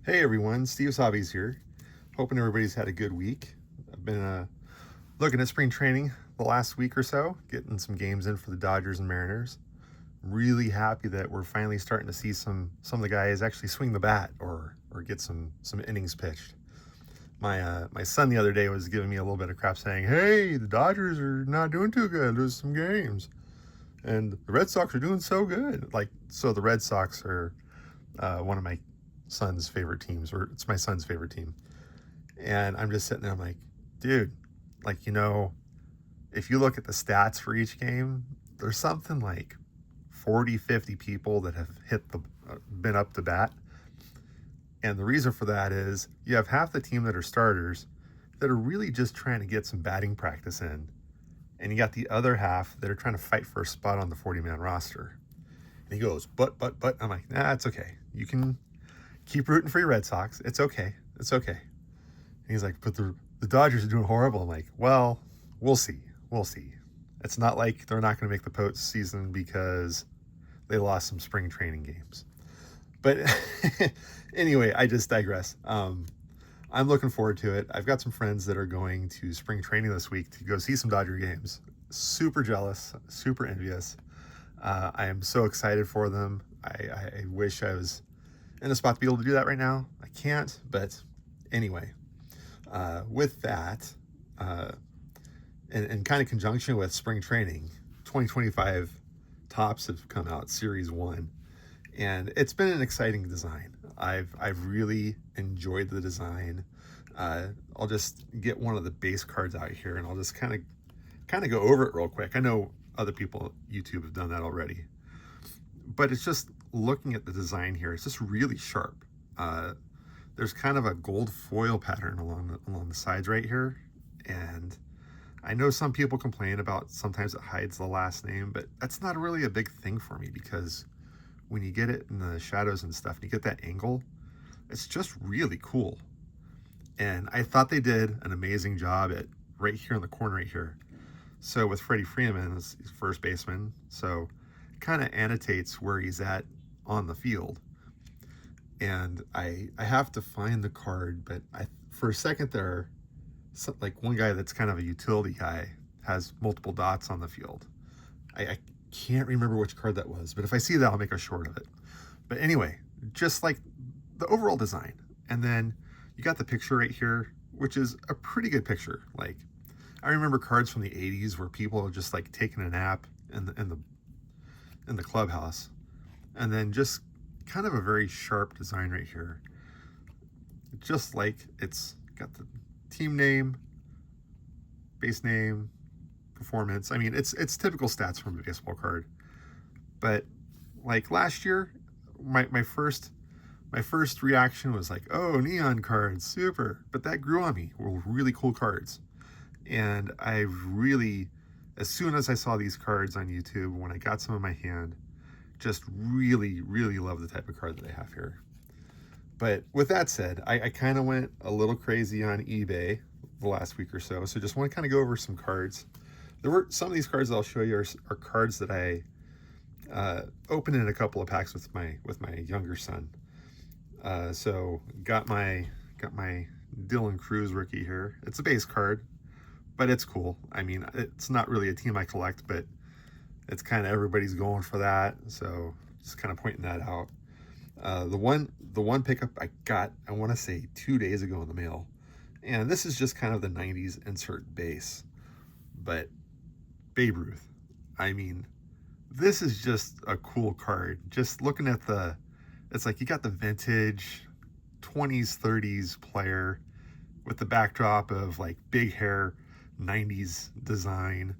Hey everyone, Steve's Hobbies here. Hoping everybody's had a good week. I've been looking at spring training the last week or so, getting some games in for the Dodgers and Mariners. I'm really happy that we're finally starting to see some of the guys actually swing the bat or get some innings pitched. My son the other day was giving me a little bit of crap saying, "Hey, the Dodgers are not doing too good. There's some games, and the Red Sox are doing so good." So the Red Sox are one of my son's favorite teams, or it's my son's favorite team. And I'm just sitting there, I'm like, dude, if you look at the stats for each game, there's something like 40, 50 people that have been up to bat. And the reason for that is you have half the team that are starters that are really just trying to get some batting practice in. And you got the other half that are trying to fight for a spot on the 40-man roster. And he goes, but. I'm like, nah, it's okay. You can keep rooting for your Red Sox. It's okay. It's okay. And he's like, but the Dodgers are doing horrible. I'm like, well, we'll see. We'll see. It's not like they're not going to make the postseason because they lost some spring training games. But anyway, I just digress. I'm looking forward to it. I've got some friends that are going to spring training this week to go see some Dodger games. Super jealous, super envious. I am so excited for them. I wish I was in a spot to be able to do that right now. I can't, but anyway, with that, in kind of conjunction with spring training, 2025 Tops have come out, Series 1, and it's been an exciting design. I've really enjoyed the design. I'll just get one of the base cards out here, and I'll just kind of go over it real quick. I know other people at YouTube have done that already, but it's just looking at the design here. It's just really sharp. There's kind of a gold foil pattern along the sides right here, and I know some people complain about sometimes it hides the last name, but that's not really a big thing for me because when you get it in the shadows and stuff, and you get that angle, it's just really cool. And I thought they did an amazing job at right here in the corner right here. So with Freddie Freeman as first baseman, so it kind of annotates where he's at on the field. And I have to find the card, but for a second there, like one guy that's kind of a utility guy has multiple dots on the field. I can't remember which card that was, but if I see that, I'll make a short of it. But anyway, just like the overall design. And then you got the picture right here, which is a pretty good picture. Like, I remember cards from the 80s where people are just like taking a nap in the clubhouse. And then just kind of a very sharp design right here. Just like it's got the team name, base name, performance. I mean, it's typical stats from a baseball card. But like last year, my first reaction was like, oh, neon cards, super. But that grew on me. Were really cool cards. And I really, as soon as I saw these cards on YouTube, when I got some in my hand, just really, really love the type of card that they have here. But with that said, I kind of went a little crazy on eBay the last week or so. So just want to kind of go over some cards. There were some of these cards that I'll show you are cards that I opened in a couple of packs with my younger son. So got my Dylan Cruz rookie here. It's a base card, but it's cool. I mean, it's not really a team I collect, but it's kind of everybody's going for that. So just kind of pointing that out. The one pickup I got, I want to say 2 days ago in the mail, and this is just kind of the 90s insert base, but Babe Ruth. I mean, this is just a cool card. Just looking at it's like you got the vintage 20s, 30s player with the backdrop of like big hair, 90s design.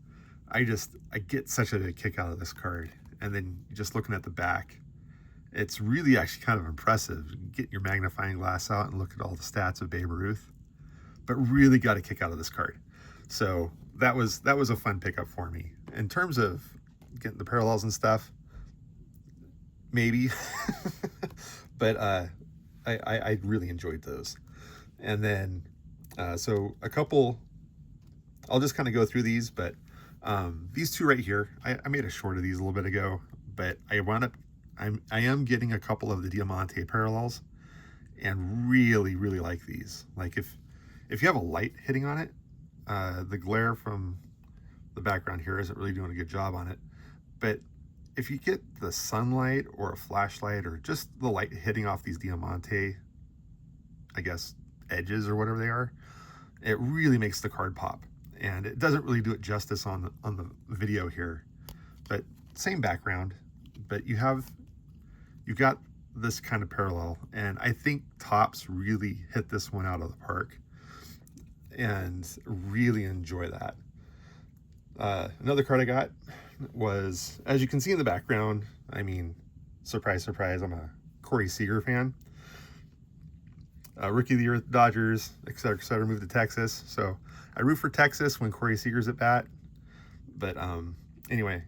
I get such a kick out of this card. And then just looking at the back, it's really actually kind of impressive. Get your magnifying glass out and look at all the stats of Babe Ruth, but really got a kick out of this card. So that was a fun pickup for me. In terms of getting the parallels and stuff, maybe, but I really enjoyed those. And then so a couple, I'll just kind of go through these, but these two right here, I made a short of these a little bit ago, but I am getting a couple of the Diamante parallels, and really, really like these. Like if you have a light hitting on it, the glare from the background here isn't really doing a good job on it. But if you get the sunlight or a flashlight or just the light hitting off these Diamante, I guess, edges or whatever they are, it really makes the card pop. And it doesn't really do it justice on the video here, but same background, but you've got this kind of parallel, and I think Topps really hit this one out of the park and really enjoy that. Another card I got was, as you can see in the background, I mean, surprise, surprise, I'm a Corey Seager fan. Rookie of the Year Dodgers, et cetera, moved to Texas. So I root for Texas when Corey Seager's at bat. But anyway,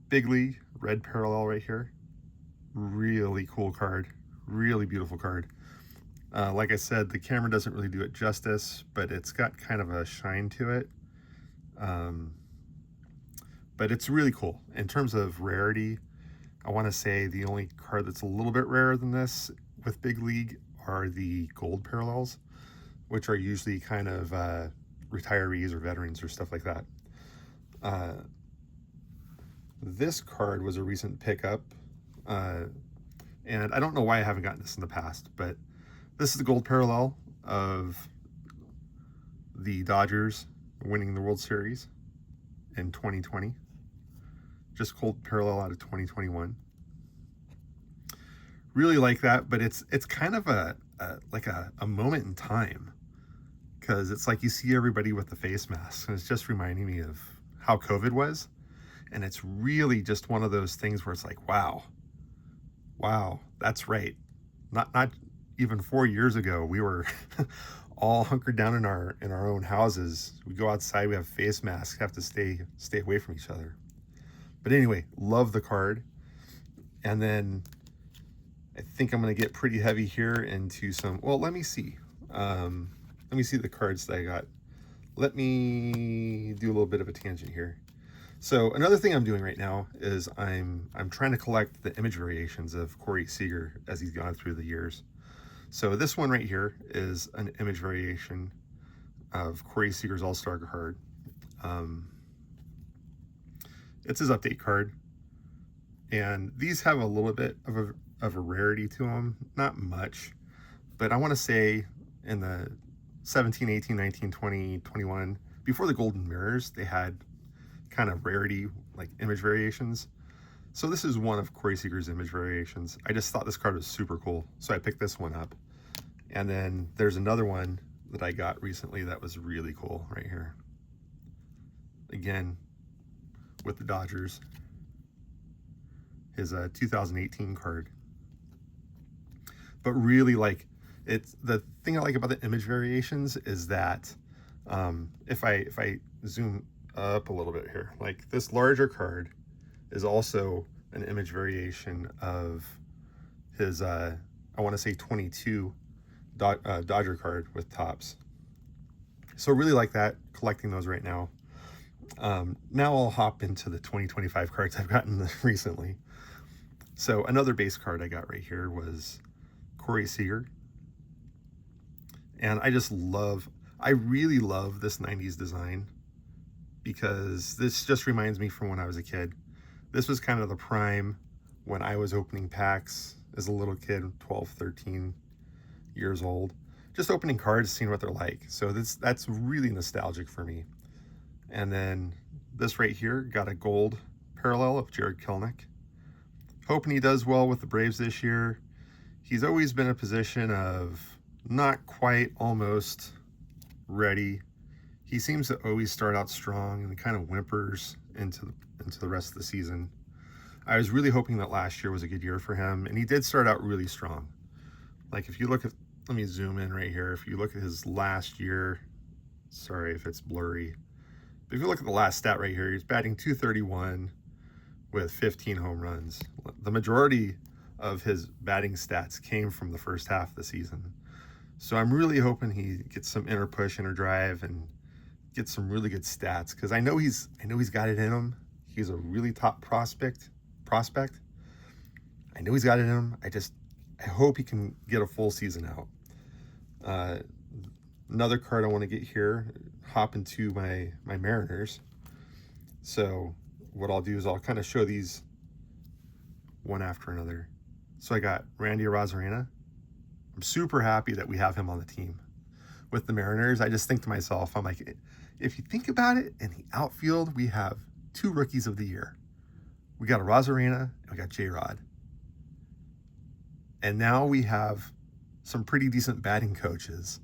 big league, red parallel right here. Really cool card, really beautiful card. Like I said, the camera doesn't really do it justice, but it's got kind of a shine to it. But it's really cool. In terms of rarity, I want to say the only card that's a little bit rarer than this with Big League are the gold parallels, which are usually kind of retirees or veterans or stuff like that. This card was a recent pickup, and I don't know why I haven't gotten this in the past, but this is the gold parallel of the Dodgers winning the World Series in 2020. Just gold parallel out of 2021. Really like that, but it's kind of a moment in time, because it's like you see everybody with the face masks, and it's just reminding me of how COVID was. And it's really just one of those things where it's like, wow, that's right. Not even 4 years ago, we were all hunkered down in our own houses. We go outside, we have face masks, have to stay away from each other. But anyway, love the card. And then I think I'm going to get pretty heavy here into some, well, let me see. Let me see the cards that I got. Let me do a little bit of a tangent here. So another thing I'm doing right now is I'm trying to collect the image variations of Corey Seager as he's gone through the years. So this one right here is an image variation of Corey Seager's All-Star card. It's his update card, and these have a little bit of a rarity to them, not much, but I want to say in the 17, 18, 19, 20, 21, before the golden mirrors, they had kind of rarity, like image variations. So this is one of Corey Seager's image variations. I just thought this card was super cool, so I picked this one up. And then there's another one that I got recently that was really cool right here. Again, with the Dodgers, his 2018 card. But really, like, it's the thing I like about the image variations is that if I zoom up a little bit here, like this larger card is also an image variation of his I want to say 22 Dodger card with Topps. So really like that, collecting those right now. Now I'll hop into the 2025 cards I've gotten recently. So another base card I got right here was Corey Seager. And I really love this 90s design, because this just reminds me from when I was a kid. This was kind of the prime when I was opening packs as a little kid, 12, 13 years old. Just opening cards, seeing what they're like. So that's really nostalgic for me. And then this right here got a gold parallel of Jared Kelenic. Hoping he does well with the Braves this year. He's always been in a position of not quite, almost ready. He seems to always start out strong and kind of whimpers into the rest of the season. I was really hoping that last year was a good year for him, and he did start out really strong. Like if you look at, let me zoom in right here. If you look at his last year, sorry if it's blurry, but if you look at the last stat right here, he's batting .231 with 15 home runs. The majority of his batting stats came from the first half of the season. So I'm really hoping he gets some inner push, inner drive, and gets some really good stats, because I know he's got it in him. He's a really top prospect. I know he's got it in him. I hope he can get a full season out. Another card I want to get here, hop into my Mariners. So what I'll do is I'll kind of show these one after another. So I got Randy Arozarena. I'm super happy that we have him on the team. With the Mariners, I just think to myself, I'm like, if you think about it, in the outfield, we have 2 rookies of the year. We got Arozarena and we got J-Rod. And now we have some pretty decent batting coaches.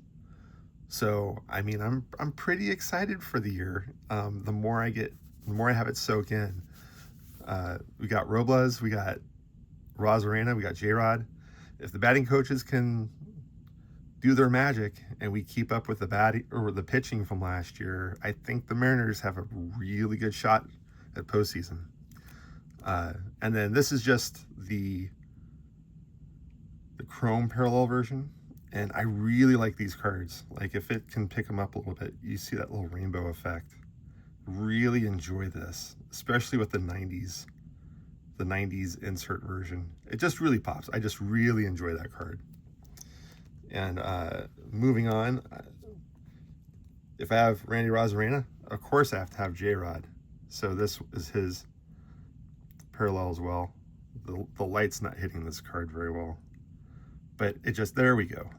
So, I mean, I'm pretty excited for the year. The more I have it soak in. We got Robles, we got Arozarena, we got J-Rod. If the batting coaches can do their magic and we keep up with the batting or the pitching from last year, I think the Mariners have a really good shot at postseason. And then this is just the Chrome parallel version, and I really like these cards. Like, if it can pick them up a little bit, you see that little rainbow effect. Really enjoy this, especially with the 90s insert version. It just really pops. I just really enjoy that card. And moving on, if I have Randy Arozarena, of course I have to have J-Rod. So this is his parallel as well. The light's not hitting this card very well, but it just, there we go.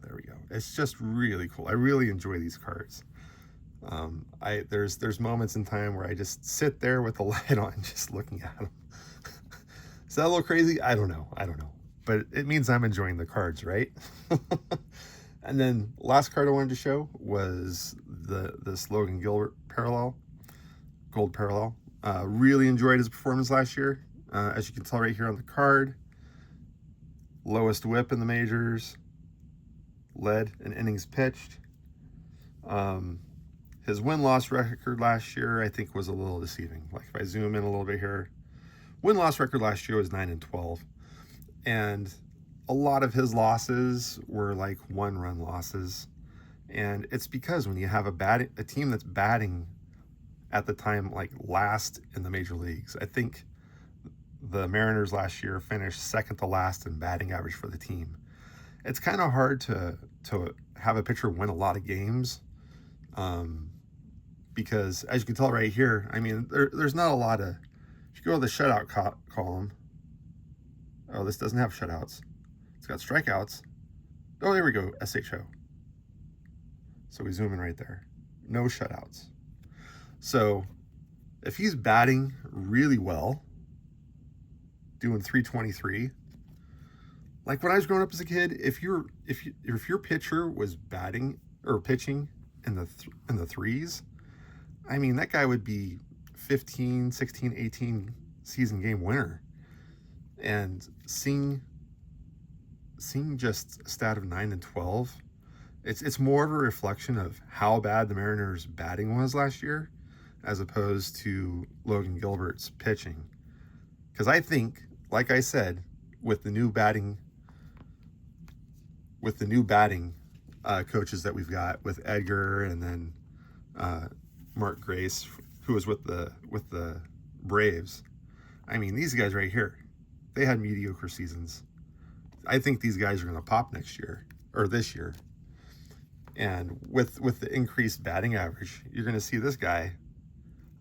It's just really cool. I really enjoy these cards. There's moments in time where I just sit there with the light on, just looking at them. Is that a little crazy? I don't know. But it means I'm enjoying the cards, right? And then last card I wanted to show was this Logan Gilbert parallel, gold parallel. Really enjoyed his performance last year. As you can tell right here on the card, lowest whip in the majors, led in innings pitched. His win-loss record last year, I think, was a little deceiving. Like, if I zoom in a little bit here, win-loss record last year was 9-12. And a lot of his losses were like 1-run losses. And it's because when you have a team that's batting at the time like last in the major leagues, I think the Mariners last year finished second to last in batting average for the team. It's kind of hard to have a pitcher win a lot of games, because as you can tell right here, I mean, there's not a lot of, if you go to the shutout column, oh, this doesn't have shutouts. It's got strikeouts. Oh, there we go, SHO. So we zoom in right there. No shutouts. So if he's batting really well, doing 323, like when I was growing up as a kid, if your pitcher was batting or pitching in the threes, I mean, that guy would be 15, 16, 18 season game winner. And seeing just a stat of 9-12, it's more of a reflection of how bad the Mariners' batting was last year, as opposed to Logan Gilbert's pitching. Because I think, like I said, with the new batting coaches that we've got with Edgar and then Mark Grace, who was with the Braves. I mean, these guys right here, they had mediocre seasons. I think these guys are going to pop next year or this year. And with the increased batting average, you're going to see this guy.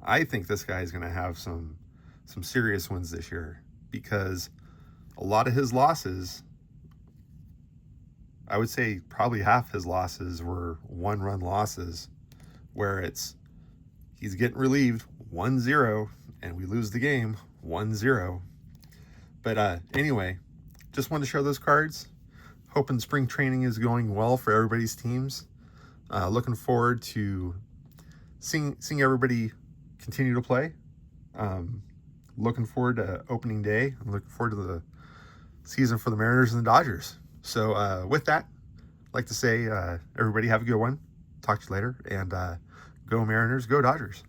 I think this guy is going to have some serious wins this year, because a lot of his losses, I would say probably half his losses were 1-run losses, where he's getting relieved 1-0 and we lose the game 1-0. But anyway, just wanted to share those cards. Hoping spring training is going well for everybody's teams. Looking forward to seeing everybody continue to play. Looking forward to opening day. I'm looking forward to the season for the Mariners and the Dodgers. So with that, I'd like to say everybody have a good one. Talk to you later. And go Mariners, go Dodgers.